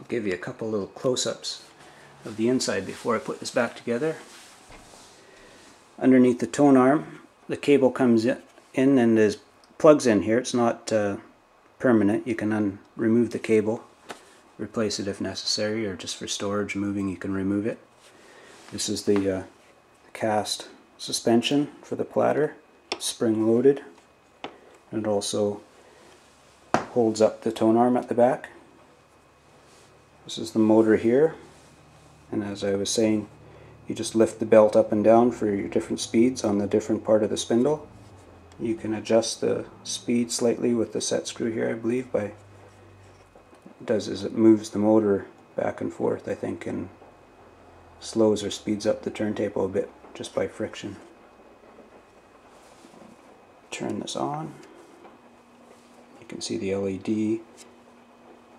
give you a couple little close-ups of the inside before I put this back together. Underneath the tone arm, the cable comes in and there's plugs in here. It's not permanent. You can remove the cable, replace it if necessary, or just for storage moving you can remove it. This is the cast suspension for the platter, spring loaded, and it also holds up the tone arm at the back. This is the motor here, and as I was saying, you just lift the belt up and down for your different speeds on the different part of the spindle. You can adjust the speed slightly with the set screw here, I believe. What it does is it moves the motor back and forth, I think, and slows or speeds up the turntable a bit just by friction. Turn this on. You can see the LED.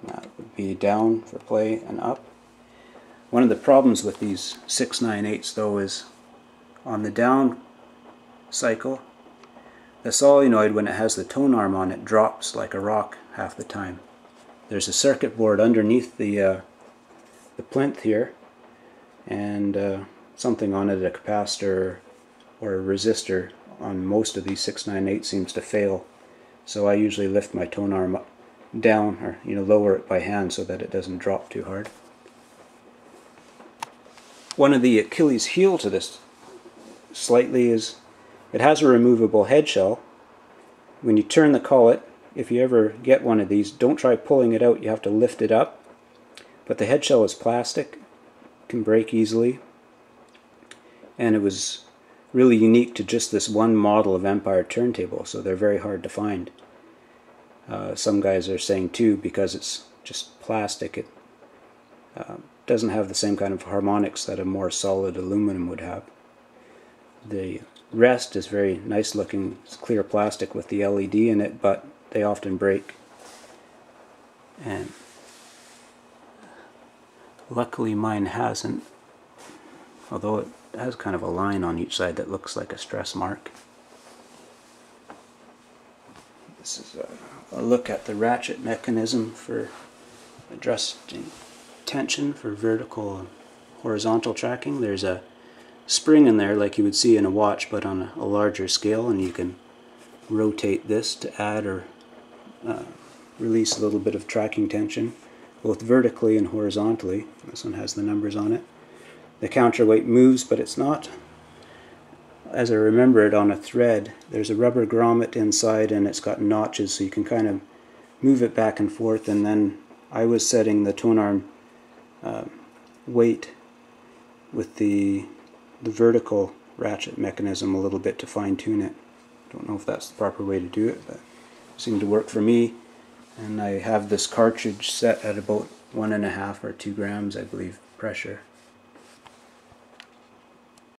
That would be down for play and up. One of the problems with these 6/9/8 though is on the down cycle, the solenoid, when it has the tone arm on it, drops like a rock half the time. There's a circuit board underneath the plinth here, and something on it, a capacitor or a resistor on most of these 6/9/8 seems to fail. So I usually lift my tone arm up, down, or lower it by hand so that it doesn't drop too hard. One of the Achilles heel to this slightly is it has a removable head shell. When you turn the collet, if you ever get one of these, don't try pulling it out, you have to lift it up. But the head shell is plastic, can break easily, and it was really unique to just this one model of Empire turntable, so they're very hard to find. Some guys are saying too, because it's just plastic, it doesn't have the same kind of harmonics that a more solid aluminum would have. The rest is very nice looking, it's clear plastic with the LED in it, but they often break. And luckily mine hasn't, although it has kind of a line on each side that looks like a stress mark. This is a look at the ratchet mechanism for adjusting tension for vertical and horizontal tracking. There's a spring in there like you would see in a watch, but on a larger scale, and you can rotate this to add or release a little bit of tracking tension, both vertically and horizontally. This one has the numbers on it. The counterweight moves, but it's not, as I remember it, on a thread. There's a rubber grommet inside and it's got notches, so you can kind of move it back and forth. And then I was setting the tone arm weight with the vertical ratchet mechanism a little bit to fine tune it. Don't know if that's the proper way to do it, but it seemed to work for me. And I have this cartridge set at about 1.5 or 2 grams, I believe, pressure.